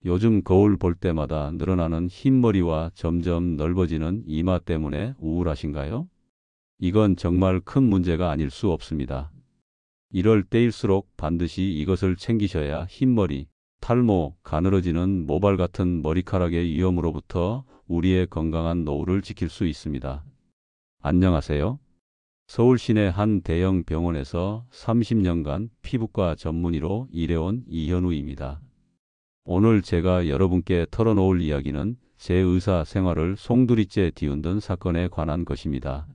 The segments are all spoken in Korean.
요즘 거울 볼 때마다 늘어나는 흰머리와 점점 넓어지는 이마 때문에 우울하신가요? 이건 정말 큰 문제가 아닐 수 없습니다. 이럴 때일수록 반드시 이것을 챙기셔야 흰머리, 탈모, 가늘어지는 모발 같은 머리카락의 위험으로부터 우리의 건강한 노후를 지킬 수 있습니다. 안녕하세요. 서울 시내 한 대형 병원에서 30년간 피부과 전문의로 일해온 이현우입니다. 오늘 제가 여러분께 털어놓을 이야기는 제 의사 생활을 송두리째 뒤흔든 사건에 관한 것입니다.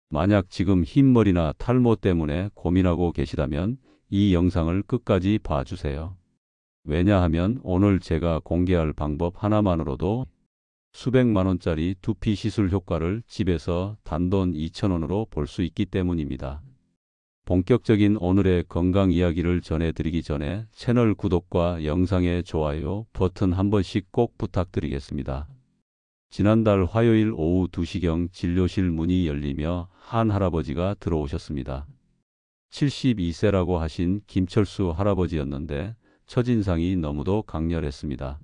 만약 지금 흰머리나 탈모 때문에 고민하고 계시다면 이 영상을 끝까지 봐주세요. 왜냐하면 오늘 제가 공개할 방법 하나만으로도 수백만 원짜리 두피 시술 효과를 집에서 단돈 2,000원으로 볼 수 있기 때문입니다. 본격적인 오늘의 건강 이야기를 전해드리기 전에 채널 구독과 영상의 좋아요 버튼 한 번씩 꼭 부탁드리겠습니다. 지난달 화요일 오후 2시경 진료실 문이 열리며 한 할아버지가 들어오셨습니다. 72세라고 하신 김철수 할아버지였는데 첫인상이 너무도 강렬했습니다.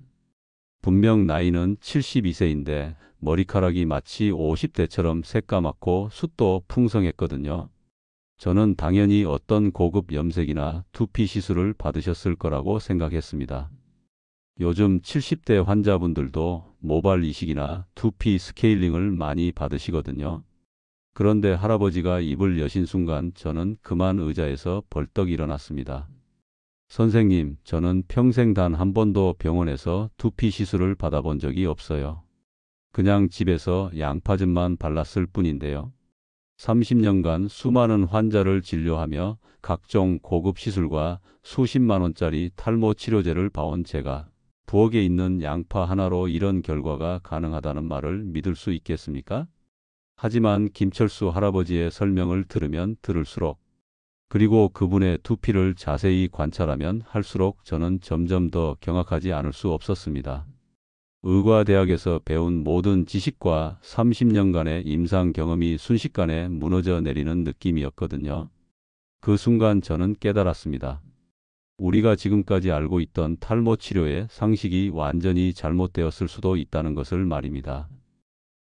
분명 나이는 72세인데 머리카락이 마치 50대처럼 새까맣고 숱도 풍성했거든요. 저는 당연히 어떤 고급 염색이나 두피 시술을 받으셨을 거라고 생각했습니다. 요즘 70대 환자분들도 모발 이식이나 두피 스케일링을 많이 받으시거든요. 그런데 할아버지가 입을 여신 순간 저는 그만 의자에서 벌떡 일어났습니다. 선생님, 저는 평생 단 한 번도 병원에서 두피 시술을 받아본 적이 없어요. 그냥 집에서 양파즙만 발랐을 뿐인데요. 30년간 수많은 환자를 진료하며 각종 고급 시술과 수십만 원짜리 탈모 치료제를 봐온 제가 부엌에 있는 양파 하나로 이런 결과가 가능하다는 말을 믿을 수 있겠습니까? 하지만 김철수 할아버지의 설명을 들으면 들을수록 그리고 그분의 두피를 자세히 관찰하면 할수록 저는 점점 더 경악하지 않을 수 없었습니다. 의과대학에서 배운 모든 지식과 30년간의 임상 경험이 순식간에 무너져 내리는 느낌이었거든요. 그 순간 저는 깨달았습니다. 우리가 지금까지 알고 있던 탈모 치료의 상식이 완전히 잘못되었을 수도 있다는 것을 말입니다.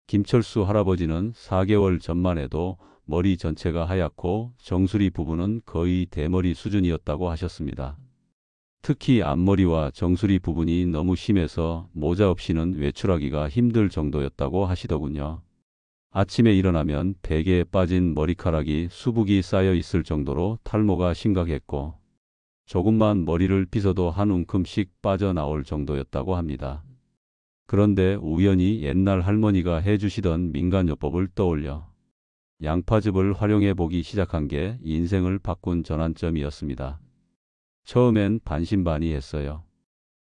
김철수 할아버지는 4개월 전만 해도 머리 전체가 하얗고 정수리 부분은 거의 대머리 수준이었다고 하셨습니다. 특히 앞머리와 정수리 부분이 너무 심해서 모자 없이는 외출하기가 힘들 정도였다고 하시더군요. 아침에 일어나면 베개에 빠진 머리카락이 수북이 쌓여 있을 정도로 탈모가 심각했고 조금만 머리를 빗어도 한 움큼씩 빠져나올 정도였다고 합니다. 그런데 우연히 옛날 할머니가 해주시던 민간요법을 떠올려 양파즙을 활용해 보기 시작한 게 인생을 바꾼 전환점이었습니다. 처음엔 반신반의했어요.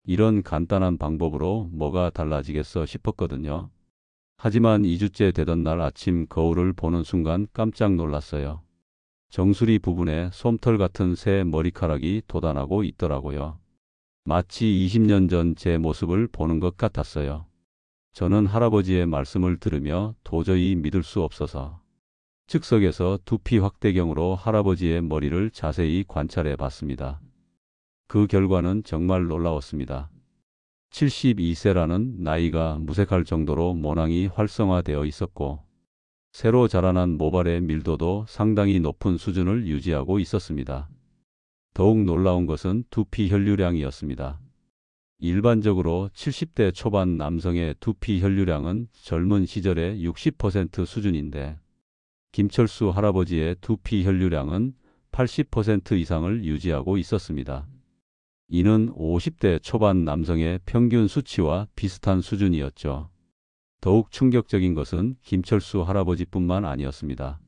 이런 간단한 방법으로 뭐가 달라지겠어 싶었거든요. 하지만 2주째 되던 날 아침 거울을 보는 순간 깜짝 놀랐어요. 정수리 부분에 솜털 같은 새 머리카락이 돋아나고 있더라고요. 마치 20년 전 제 모습을 보는 것 같았어요. 저는 할아버지의 말씀을 들으며 도저히 믿을 수 없어서 즉석에서 두피 확대경으로 할아버지의 머리를 자세히 관찰해 봤습니다. 그 결과는 정말 놀라웠습니다. 72세라는 나이가 무색할 정도로 모낭이 활성화되어 있었고 새로 자라난 모발의 밀도도 상당히 높은 수준을 유지하고 있었습니다. 더욱 놀라운 것은 두피 혈류량이었습니다. 일반적으로 70대 초반 남성의 두피 혈류량은 젊은 시절의 60% 수준인데 김철수 할아버지의 두피 혈류량은 80% 이상을 유지하고 있었습니다. 이는 50대 초반 남성의 평균 수치와 비슷한 수준이었죠. 더욱 충격적인 것은 김철수 할아버지뿐만 아니었습니다.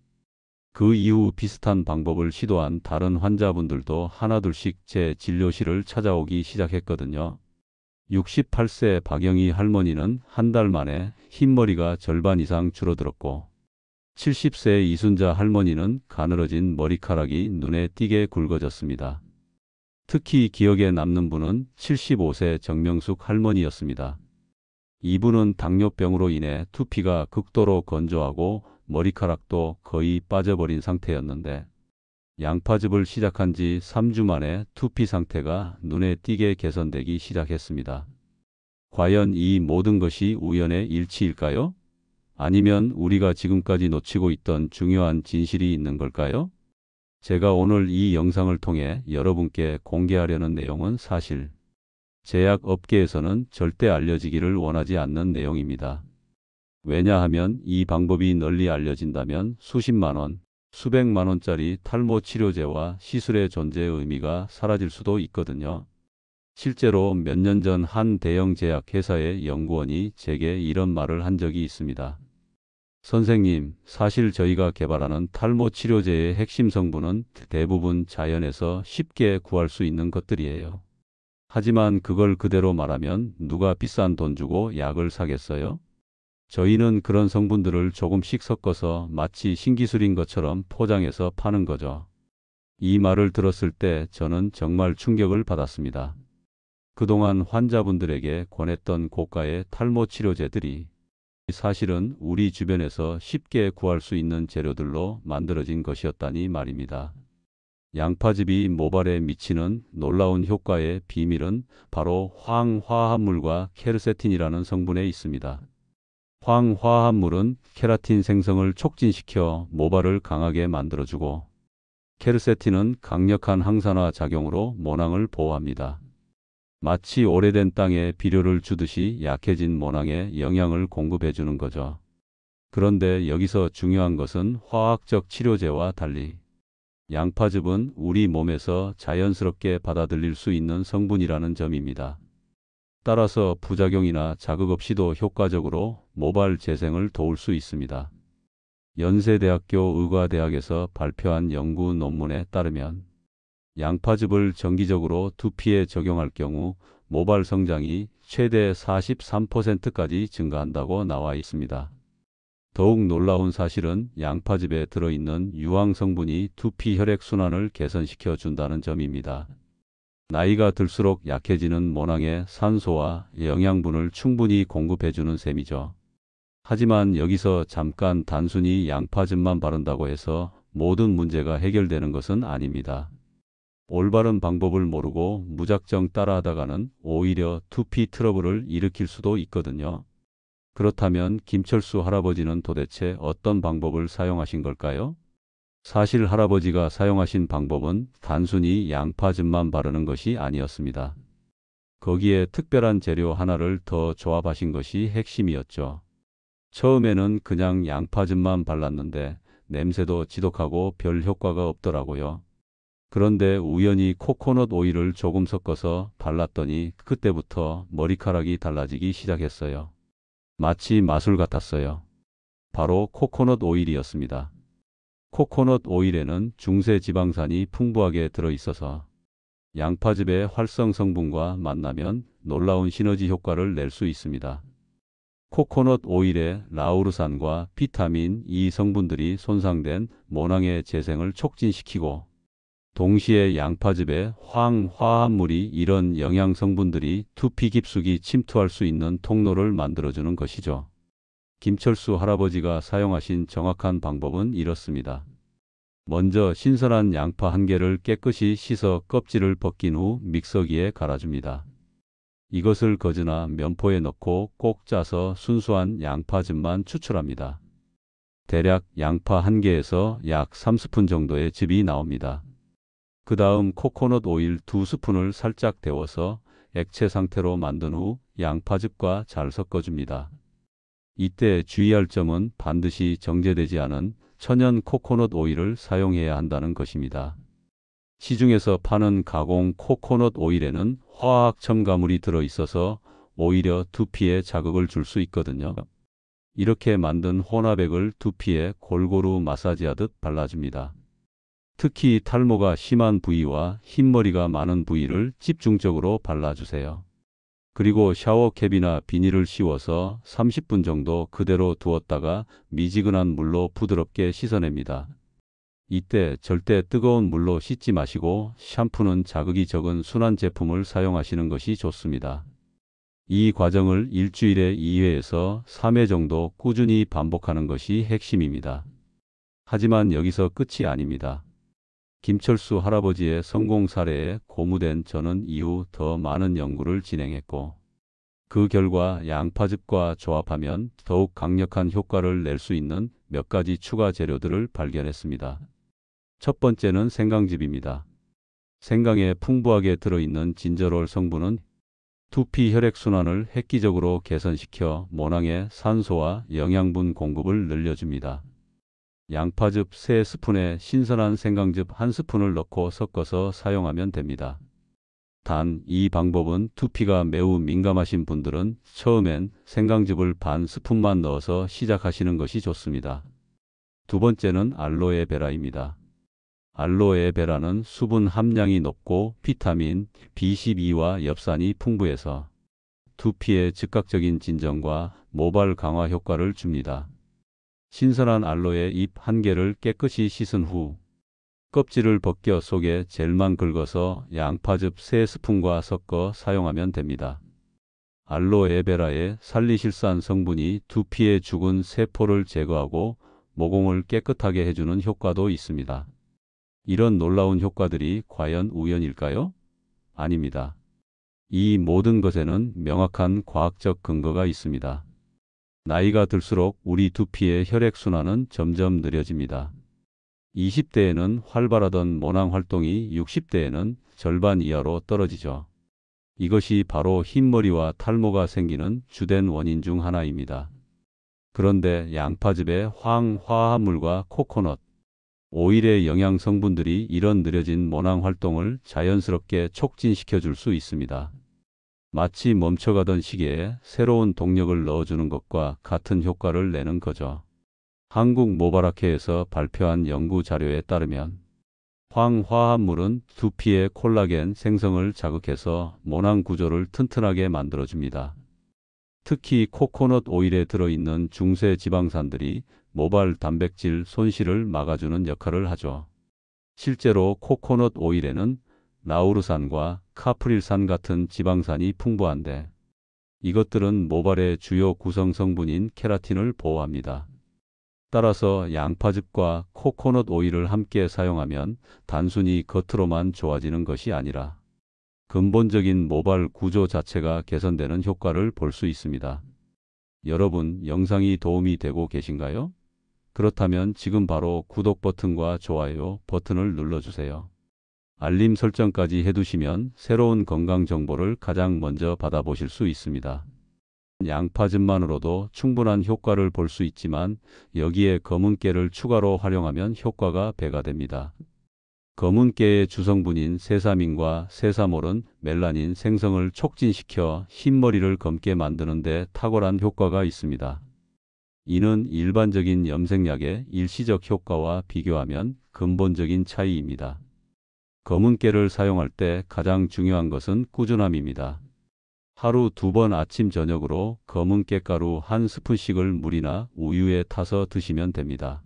그 이후 비슷한 방법을 시도한 다른 환자분들도 하나둘씩 제 진료실을 찾아오기 시작했거든요. 68세 박영희 할머니는 한 달 만에 흰머리가 절반 이상 줄어들었고 70세 이순자 할머니는 가늘어진 머리카락이 눈에 띄게 굵어졌습니다. 특히 기억에 남는 분은 75세 정명숙 할머니였습니다. 이분은 당뇨병으로 인해 두피가 극도로 건조하고 머리카락도 거의 빠져버린 상태였는데 양파즙을 시작한 지 3주 만에 두피 상태가 눈에 띄게 개선되기 시작했습니다. 과연 이 모든 것이 우연의 일치일까요? 아니면 우리가 지금까지 놓치고 있던 중요한 진실이 있는 걸까요? 제가 오늘 이 영상을 통해 여러분께 공개하려는 내용은 사실 제약 업계에서는 절대 알려지기를 원하지 않는 내용입니다. 왜냐하면 이 방법이 널리 알려진다면 수십만 원, 수백만 원짜리 탈모 치료제와 시술의 존재의 의미가 사라질 수도 있거든요. 실제로 몇 년 전 한 대형 제약 회사의 연구원이 제게 이런 말을 한 적이 있습니다. 선생님, 사실 저희가 개발하는 탈모 치료제의 핵심 성분은 대부분 자연에서 쉽게 구할 수 있는 것들이에요. 하지만 그걸 그대로 말하면 누가 비싼 돈 주고 약을 사겠어요? 저희는 그런 성분들을 조금씩 섞어서 마치 신기술인 것처럼 포장해서 파는 거죠. 이 말을 들었을 때 저는 정말 충격을 받았습니다. 그동안 환자분들에게 권했던 고가의 탈모 치료제들이 사실은 우리 주변에서 쉽게 구할 수 있는 재료들로 만들어진 것이었다니 말입니다. 양파즙이 모발에 미치는 놀라운 효과의 비밀은 바로 황화합물과 케르세틴이라는 성분에 있습니다. 황화합물은 케라틴 생성을 촉진시켜 모발을 강하게 만들어주고, 케르세틴은 강력한 항산화 작용으로 모낭을 보호합니다. 마치 오래된 땅에 비료를 주듯이 약해진 모낭에 영양을 공급해 주는 거죠. 그런데 여기서 중요한 것은 화학적 치료제와 달리 양파즙은 우리 몸에서 자연스럽게 받아들일 수 있는 성분이라는 점입니다. 따라서 부작용이나 자극 없이도 효과적으로 모발 재생을 도울 수 있습니다. 연세대학교 의과대학에서 발표한 연구 논문에 따르면 양파즙을 정기적으로 두피에 적용할 경우 모발 성장이 최대 43%까지 증가한다고 나와 있습니다. 더욱 놀라운 사실은 양파즙에 들어있는 유황 성분이 두피 혈액순환을 개선시켜 준다는 점입니다. 나이가 들수록 약해지는 모낭에 산소와 영양분을 충분히 공급해주는 셈이죠. 하지만 여기서 잠깐 단순히 양파즙만 바른다고 해서 모든 문제가 해결되는 것은 아닙니다. 올바른 방법을 모르고 무작정 따라하다가는 오히려 두피 트러블을 일으킬 수도 있거든요. 그렇다면 김철수 할아버지는 도대체 어떤 방법을 사용하신 걸까요? 사실 할아버지가 사용하신 방법은 단순히 양파즙만 바르는 것이 아니었습니다. 거기에 특별한 재료 하나를 더 조합하신 것이 핵심이었죠. 처음에는 그냥 양파즙만 발랐는데 냄새도 지독하고 별 효과가 없더라고요. 그런데 우연히 코코넛 오일을 조금 섞어서 발랐더니 그때부터 머리카락이 달라지기 시작했어요. 마치 마술 같았어요. 바로 코코넛 오일이었습니다. 코코넛 오일에는 중세 지방산이 풍부하게 들어있어서 양파즙의 활성 성분과 만나면 놀라운 시너지 효과를 낼 수 있습니다. 코코넛 오일의 라우르산과 비타민 E 성분들이 손상된 모낭의 재생을 촉진시키고, 동시에 양파즙의 황화합물이 이런 영양 성분들이 두피 깊숙이 침투할 수 있는 통로를 만들어주는 것이죠. 김철수 할아버지가 사용하신 정확한 방법은 이렇습니다. 먼저 신선한 양파 한 개를 깨끗이 씻어 껍질을 벗긴 후 믹서기에 갈아줍니다. 이것을 거즈나 면포에 넣고 꼭 짜서 순수한 양파즙만 추출합니다. 대략 양파 한 개에서 약 3스푼 정도의 즙이 나옵니다. 그 다음 코코넛 오일 2스푼을 살짝 데워서 액체 상태로 만든 후 양파즙과 잘 섞어줍니다. 이때 주의할 점은 반드시 정제되지 않은 천연 코코넛 오일을 사용해야 한다는 것입니다. 시중에서 파는 가공 코코넛 오일에는 화학 첨가물이 들어있어서 오히려 두피에 자극을 줄 수 있거든요. 이렇게 만든 혼합액을 두피에 골고루 마사지하듯 발라줍니다. 특히 탈모가 심한 부위와 흰머리가 많은 부위를 집중적으로 발라주세요. 그리고 샤워캡이나 비닐을 씌워서 30분 정도 그대로 두었다가 미지근한 물로 부드럽게 씻어냅니다. 이때 절대 뜨거운 물로 씻지 마시고 샴푸는 자극이 적은 순한 제품을 사용하시는 것이 좋습니다. 이 과정을 일주일에 2회에서 3회 정도 꾸준히 반복하는 것이 핵심입니다. 하지만 여기서 끝이 아닙니다. 김철수 할아버지의 성공 사례에 고무된 저는 이후 더 많은 연구를 진행했고, 그 결과 양파즙과 조합하면 더욱 강력한 효과를 낼 수 있는 몇 가지 추가 재료들을 발견했습니다. 첫 번째는 생강즙입니다. 생강에 풍부하게 들어있는 진저롤 성분은 두피 혈액순환을 획기적으로 개선시켜 모낭의 산소와 영양분 공급을 늘려줍니다. 양파즙 3스푼에 신선한 생강즙 1스푼을 넣고 섞어서 사용하면 됩니다. 단, 이 방법은 두피가 매우 민감하신 분들은 처음엔 생강즙을 반 스푼만 넣어서 시작하시는 것이 좋습니다. 두 번째는 알로에베라입니다. 알로에베라는 수분 함량이 높고 비타민 B12와 엽산이 풍부해서 두피에 즉각적인 진정과 모발 강화 효과를 줍니다. 신선한 알로에 잎 1개를 깨끗이 씻은 후 껍질을 벗겨 속에 젤만 긁어서 양파즙 3스푼과 섞어 사용하면 됩니다. 알로에베라의 살리실산 성분이 두피의 죽은 세포를 제거하고 모공을 깨끗하게 해주는 효과도 있습니다. 이런 놀라운 효과들이 과연 우연일까요? 아닙니다. 이 모든 것에는 명확한 과학적 근거가 있습니다. 나이가 들수록 우리 두피의 혈액순환은 점점 느려집니다. 20대에는 활발하던 모낭 활동이 60대에는 절반 이하로 떨어지죠. 이것이 바로 흰머리와 탈모가 생기는 주된 원인 중 하나입니다. 그런데 양파즙의 황화합물과 코코넛, 오일의 영양 성분들이 이런 느려진 모낭 활동을 자연스럽게 촉진시켜 줄 수 있습니다. 마치 멈춰가던 시계에 새로운 동력을 넣어주는 것과 같은 효과를 내는 거죠. 한국모발학회에서 발표한 연구 자료에 따르면 황화합물은 두피의 콜라겐 생성을 자극해서 모낭 구조를 튼튼하게 만들어줍니다. 특히 코코넛 오일에 들어있는 중세 지방산들이 모발 단백질 손실을 막아주는 역할을 하죠. 실제로 코코넛 오일에는 라우르산과 카프릴산 같은 지방산이 풍부한데 이것들은 모발의 주요 구성 성분인 케라틴을 보호합니다. 따라서 양파즙과 코코넛 오일을 함께 사용하면 단순히 겉으로만 좋아지는 것이 아니라 근본적인 모발 구조 자체가 개선되는 효과를 볼 수 있습니다. 여러분, 영상이 도움이 되고 계신가요? 그렇다면 지금 바로 구독 버튼과 좋아요 버튼을 눌러주세요. 알림 설정까지 해두시면 새로운 건강 정보를 가장 먼저 받아보실 수 있습니다. 양파즙만으로도 충분한 효과를 볼 수 있지만 여기에 검은깨를 추가로 활용하면 효과가 배가 됩니다. 검은깨의 주성분인 세사민과 세사몰은 멜라닌 생성을 촉진시켜 흰머리를 검게 만드는 데 탁월한 효과가 있습니다. 이는 일반적인 염색약의 일시적 효과와 비교하면 근본적인 차이입니다. 검은깨를 사용할 때 가장 중요한 것은 꾸준함입니다. 하루 2번 아침 저녁으로 검은깨가루 1스푼씩을 물이나 우유에 타서 드시면 됩니다.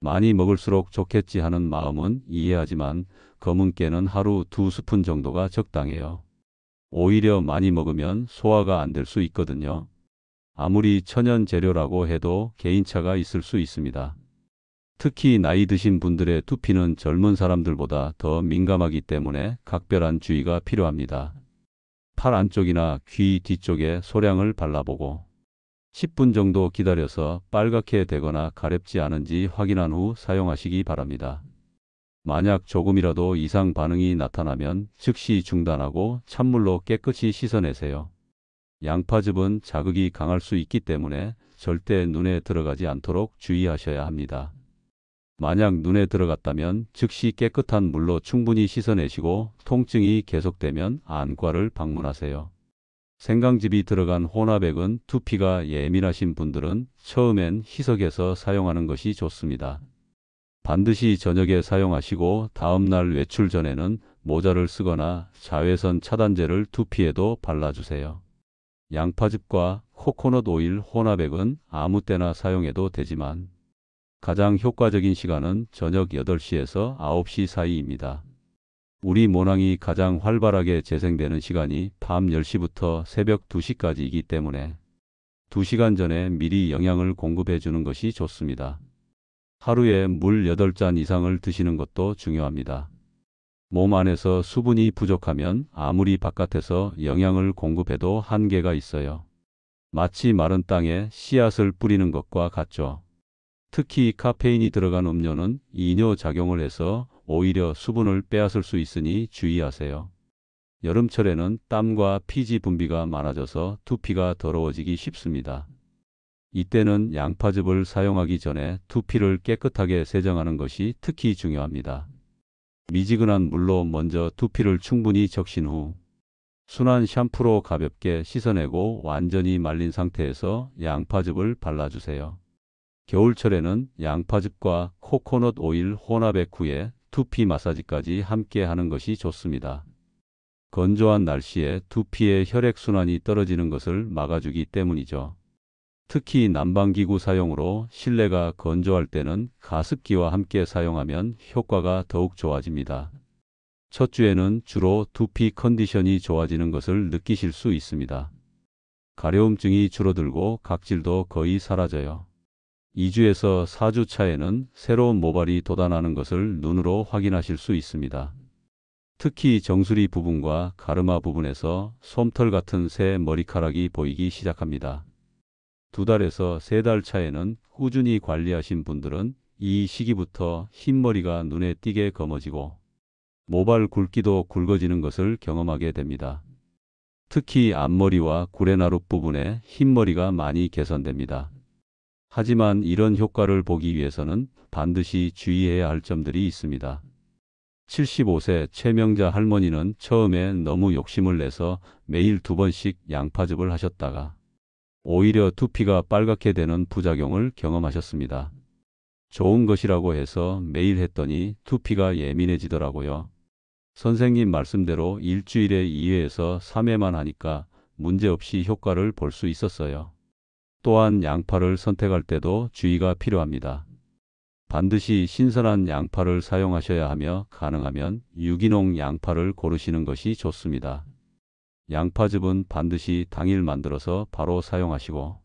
많이 먹을수록 좋겠지 하는 마음은 이해하지만 검은깨는 하루 2스푼 정도가 적당해요. 오히려 많이 먹으면 소화가 안 될 수 있거든요. 아무리 천연 재료라고 해도 개인차가 있을 수 있습니다. 특히 나이 드신 분들의 두피는 젊은 사람들보다 더 민감하기 때문에 각별한 주의가 필요합니다. 팔 안쪽이나 귀 뒤쪽에 소량을 발라보고 10분 정도 기다려서 빨갛게 되거나 가렵지 않은지 확인한 후 사용하시기 바랍니다. 만약 조금이라도 이상 반응이 나타나면 즉시 중단하고 찬물로 깨끗이 씻어내세요. 양파즙은 자극이 강할 수 있기 때문에 절대 눈에 들어가지 않도록 주의하셔야 합니다. 만약 눈에 들어갔다면 즉시 깨끗한 물로 충분히 씻어내시고 통증이 계속되면 안과를 방문하세요. 생강즙이 들어간 혼합액은 두피가 예민하신 분들은 처음엔 희석해서 사용하는 것이 좋습니다. 반드시 저녁에 사용하시고 다음날 외출 전에는 모자를 쓰거나 자외선 차단제를 두피에도 발라주세요. 양파즙과 코코넛 오일 혼합액은 아무 때나 사용해도 되지만 가장 효과적인 시간은 저녁 8시에서 9시 사이입니다. 우리 모낭이 가장 활발하게 재생되는 시간이 밤 10시부터 새벽 2시까지이기 때문에 2시간 전에 미리 영양을 공급해 주는 것이 좋습니다. 하루에 물 8잔 이상을 드시는 것도 중요합니다. 몸 안에서 수분이 부족하면 아무리 바깥에서 영양을 공급해도 한계가 있어요. 마치 마른 땅에 씨앗을 뿌리는 것과 같죠. 특히 카페인이 들어간 음료는 이뇨 작용을 해서 오히려 수분을 빼앗을 수 있으니 주의하세요. 여름철에는 땀과 피지 분비가 많아져서 두피가 더러워지기 쉽습니다. 이때는 양파즙을 사용하기 전에 두피를 깨끗하게 세정하는 것이 특히 중요합니다. 미지근한 물로 먼저 두피를 충분히 적신 후 순한 샴푸로 가볍게 씻어내고 완전히 말린 상태에서 양파즙을 발라주세요. 겨울철에는 양파즙과 코코넛 오일 혼합액 후에 두피 마사지까지 함께 하는 것이 좋습니다. 건조한 날씨에 두피의 혈액순환이 떨어지는 것을 막아주기 때문이죠. 특히 난방기구 사용으로 실내가 건조할 때는 가습기와 함께 사용하면 효과가 더욱 좋아집니다. 첫 주에는 주로 두피 컨디션이 좋아지는 것을 느끼실 수 있습니다. 가려움증이 줄어들고 각질도 거의 사라져요. 2주에서 4주 차에는 새로운 모발이 돋아나는 것을 눈으로 확인하실 수 있습니다. 특히 정수리 부분과 가르마 부분에서 솜털 같은 새 머리카락이 보이기 시작합니다. 2달에서 3달 차에는 꾸준히 관리하신 분들은 이 시기부터 흰머리가 눈에 띄게 검어지고 모발 굵기도 굵어지는 것을 경험하게 됩니다. 특히 앞머리와 구레나룻 부분에 흰머리가 많이 개선됩니다. 하지만 이런 효과를 보기 위해서는 반드시 주의해야 할 점들이 있습니다. 75세 최명자 할머니는 처음에 너무 욕심을 내서 매일 2번씩 양파즙을 하셨다가 오히려 두피가 빨갛게 되는 부작용을 경험하셨습니다. 좋은 것이라고 해서 매일 했더니 두피가 예민해지더라고요. 선생님 말씀대로 일주일에 2회에서 3회만 하니까 문제없이 효과를 볼 수 있었어요. 또한 양파를 선택할 때도 주의가 필요합니다. 반드시 신선한 양파를 사용하셔야 하며 가능하면 유기농 양파를 고르시는 것이 좋습니다. 양파즙은 반드시 당일 만들어서 바로 사용하시고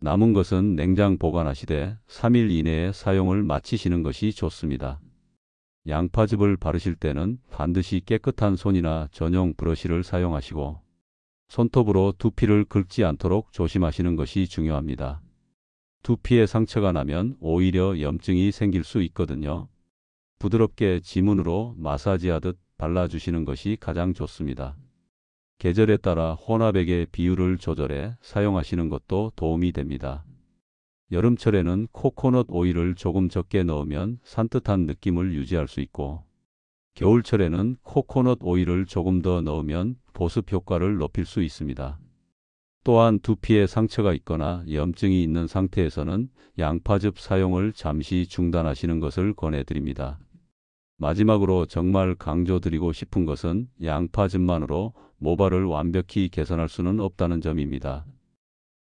남은 것은 냉장 보관하시되 3일 이내에 사용을 마치시는 것이 좋습니다. 양파즙을 바르실 때는 반드시 깨끗한 손이나 전용 브러쉬를 사용하시고 손톱으로 두피를 긁지 않도록 조심하시는 것이 중요합니다. 두피에 상처가 나면 오히려 염증이 생길 수 있거든요. 부드럽게 지문으로 마사지하듯 발라주시는 것이 가장 좋습니다. 계절에 따라 혼합액의 비율을 조절해 사용하시는 것도 도움이 됩니다. 여름철에는 코코넛 오일을 조금 적게 넣으면 산뜻한 느낌을 유지할 수 있고 겨울철에는 코코넛 오일을 조금 더 넣으면 보습 효과를 높일 수 있습니다. 또한 두피에 상처가 있거나 염증이 있는 상태에서는 양파즙 사용을 잠시 중단하시는 것을 권해드립니다. 마지막으로 정말 강조드리고 싶은 것은 양파즙만으로 모발을 완벽히 개선할 수는 없다는 점입니다.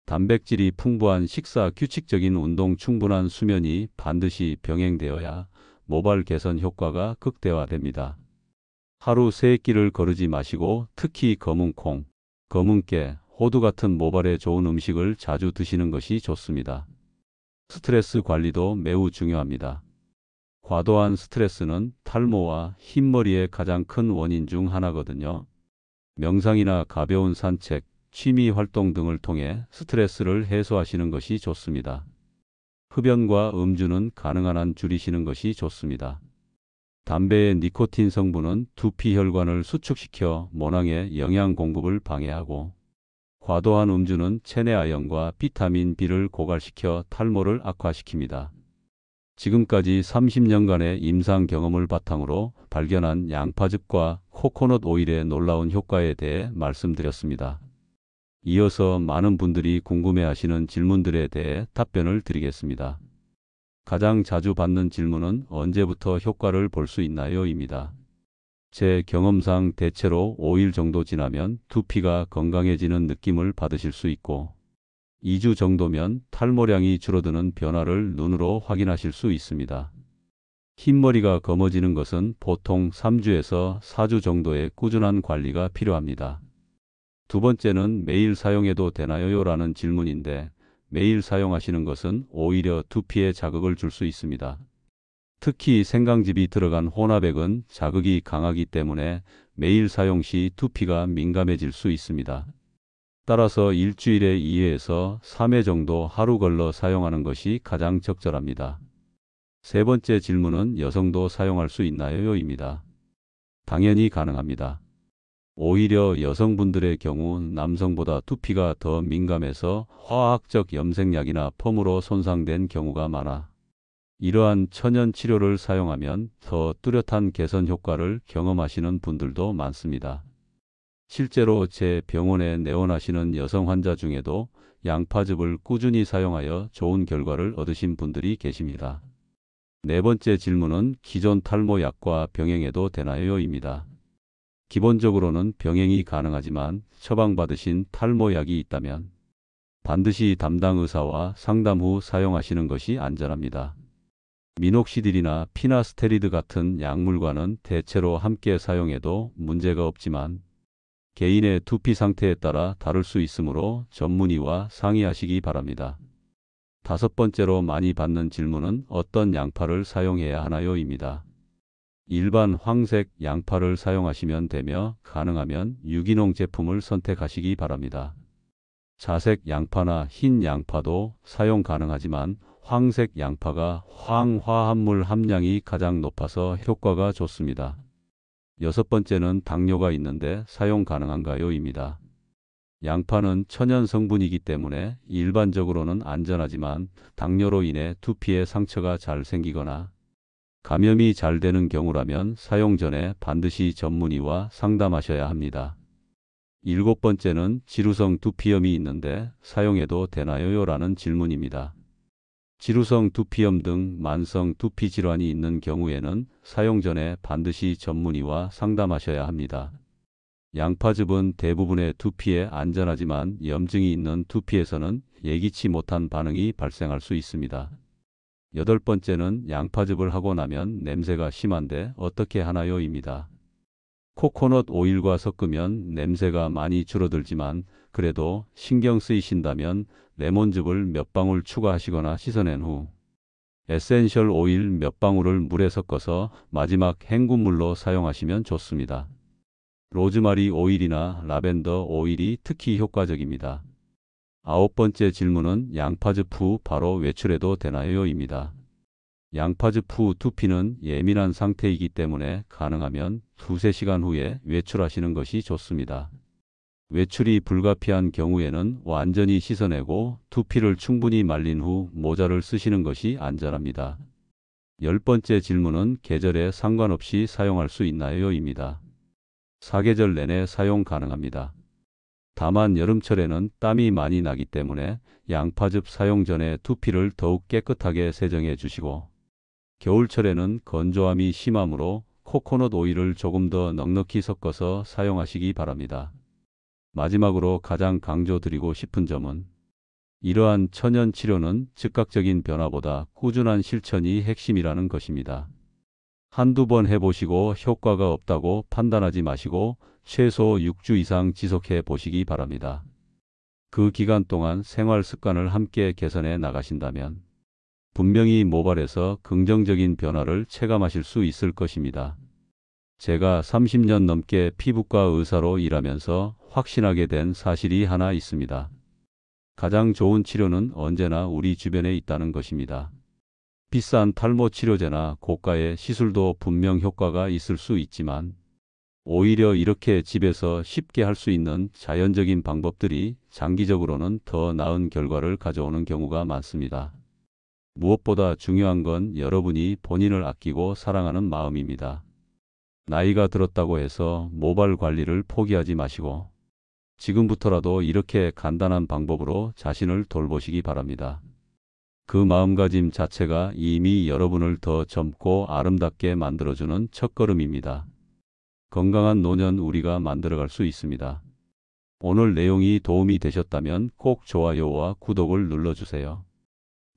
단백질이 풍부한 식사, 규칙적인 운동, 충분한 수면이 반드시 병행되어야 모발 개선 효과가 극대화됩니다. 하루 3끼를 거르지 마시고 특히 검은 콩, 검은 깨, 호두 같은 모발에 좋은 음식을 자주 드시는 것이 좋습니다. 스트레스 관리도 매우 중요합니다. 과도한 스트레스는 탈모와 흰머리의 가장 큰 원인 중 하나거든요. 명상이나 가벼운 산책, 취미 활동 등을 통해 스트레스를 해소하시는 것이 좋습니다. 흡연과 음주는 가능한 한 줄이시는 것이 좋습니다. 담배의 니코틴 성분은 두피 혈관을 수축시켜 모낭의 영양 공급을 방해하고 과도한 음주는 체내 아연과 비타민 B를 고갈시켜 탈모를 악화시킵니다. 지금까지 30년간의 임상 경험을 바탕으로 발견한 양파즙과 코코넛 오일의 놀라운 효과에 대해 말씀드렸습니다. 이어서 많은 분들이 궁금해하시는 질문들에 대해 답변을 드리겠습니다. 가장 자주 받는 질문은 언제부터 효과를 볼 수 있나요? 입니다. 제 경험상 대체로 5일 정도 지나면 두피가 건강해지는 느낌을 받으실 수 있고 2주 정도면 탈모량이 줄어드는 변화를 눈으로 확인하실 수 있습니다. 흰머리가 검어지는 것은 보통 3주에서 4주 정도의 꾸준한 관리가 필요합니다. 두 번째는 매일 사용해도 되나요? 라는 질문인데 매일 사용하시는 것은 오히려 두피에 자극을 줄 수 있습니다. 특히 생강즙이 들어간 혼합액은 자극이 강하기 때문에 매일 사용 시 두피가 민감해질 수 있습니다. 따라서 일주일에 2회에서 3회 정도 하루 걸러 사용하는 것이 가장 적절합니다. 세 번째 질문은 여성도 사용할 수 있나요?입니다. 당연히 가능합니다. 오히려 여성분들의 경우 남성보다 두피가 더 민감해서 화학적 염색약이나 펌으로 손상된 경우가 많아 이러한 천연 치료를 사용하면 더 뚜렷한 개선 효과를 경험하시는 분들도 많습니다. 실제로 제 병원에 내원하시는 여성 환자 중에도 양파즙을 꾸준히 사용하여 좋은 결과를 얻으신 분들이 계십니다. 네 번째 질문은 기존 탈모약과 병행해도 되나요?입니다. 기본적으로는 병행이 가능하지만 처방받으신 탈모약이 있다면 반드시 담당 의사와 상담 후 사용하시는 것이 안전합니다. 미녹시딜이나 피나스테리드 같은 약물과는 대체로 함께 사용해도 문제가 없지만 개인의 두피 상태에 따라 다를 수 있으므로 전문의와 상의하시기 바랍니다. 다섯 번째로 많이 받는 질문은 어떤 양파를 사용해야 하나요?입니다. 일반 황색 양파를 사용하시면 되며 가능하면 유기농 제품을 선택하시기 바랍니다. 자색 양파나 흰 양파도 사용 가능하지만 황색 양파가 황화합물 함량이 가장 높아서 효과가 좋습니다. 여섯 번째는 당뇨가 있는데 사용 가능한가요?입니다. 양파는 천연 성분이기 때문에 일반적으로는 안전하지만 당뇨로 인해 두피에 상처가 잘 생기거나 감염이 잘 되는 경우라면 사용 전에 반드시 전문의와 상담하셔야 합니다. 일곱 번째는 지루성 두피염이 있는데 사용해도 되나요? 라는 질문입니다. 지루성 두피염 등 만성 두피 질환이 있는 경우에는 사용 전에 반드시 전문의와 상담하셔야 합니다. 양파즙은 대부분의 두피에 안전하지만 염증이 있는 두피에서는 예기치 못한 반응이 발생할 수 있습니다. 여덟 번째는 양파즙을 하고 나면 냄새가 심한데 어떻게 하나요?입니다. 코코넛 오일과 섞으면 냄새가 많이 줄어들지만 그래도 신경 쓰이신다면 레몬즙을 몇 방울 추가하시거나 씻어낸 후 에센셜 오일 몇 방울을 물에 섞어서 마지막 헹굼물로 사용하시면 좋습니다. 로즈마리 오일이나 라벤더 오일이 특히 효과적입니다. 아홉 번째 질문은 양파즙 후 바로 외출해도 되나요?입니다. 양파즙 후 두피는 예민한 상태이기 때문에 가능하면 2~3시간 후에 외출하시는 것이 좋습니다. 외출이 불가피한 경우에는 완전히 씻어내고 두피를 충분히 말린 후 모자를 쓰시는 것이 안전합니다. 열 번째 질문은 계절에 상관없이 사용할 수 있나요?입니다. 사계절 내내 사용 가능합니다. 다만 여름철에는 땀이 많이 나기 때문에 양파즙 사용 전에 두피를 더욱 깨끗하게 세정해 주시고 겨울철에는 건조함이 심하므로 코코넛 오일을 조금 더 넉넉히 섞어서 사용하시기 바랍니다. 마지막으로 가장 강조드리고 싶은 점은 이러한 천연 치료는 즉각적인 변화보다 꾸준한 실천이 핵심이라는 것입니다. 한두 번 해보시고 효과가 없다고 판단하지 마시고 최소 6주 이상 지속해 보시기 바랍니다. 그 기간 동안 생활 습관을 함께 개선해 나가신다면 분명히 모발에서 긍정적인 변화를 체감하실 수 있을 것입니다. 제가 30년 넘게 피부과 의사로 일하면서 확신하게 된 사실이 하나 있습니다. 가장 좋은 치료는 언제나 우리 주변에 있다는 것입니다. 비싼 탈모 치료제나 고가의 시술도 분명 효과가 있을 수 있지만 오히려 이렇게 집에서 쉽게 할 수 있는 자연적인 방법들이 장기적으로는 더 나은 결과를 가져오는 경우가 많습니다. 무엇보다 중요한 건 여러분이 본인을 아끼고 사랑하는 마음입니다. 나이가 들었다고 해서 모발 관리를 포기하지 마시고 지금부터라도 이렇게 간단한 방법으로 자신을 돌보시기 바랍니다. 그 마음가짐 자체가 이미 여러분을 더 젊고 아름답게 만들어주는 첫걸음입니다. 건강한 노년 우리가 만들어갈 수 있습니다. 오늘 내용이 도움이 되셨다면 꼭 좋아요와 구독을 눌러주세요.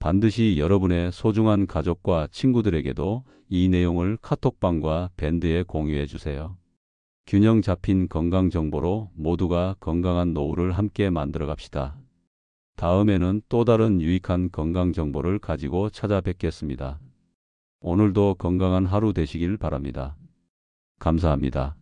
반드시 여러분의 소중한 가족과 친구들에게도 이 내용을 카톡방과 밴드에 공유해 주세요. 균형 잡힌 건강 정보로 모두가 건강한 노후를 함께 만들어 갑시다. 다음에는 또 다른 유익한 건강 정보를 가지고 찾아뵙겠습니다. 오늘도 건강한 하루 되시길 바랍니다. 감사합니다.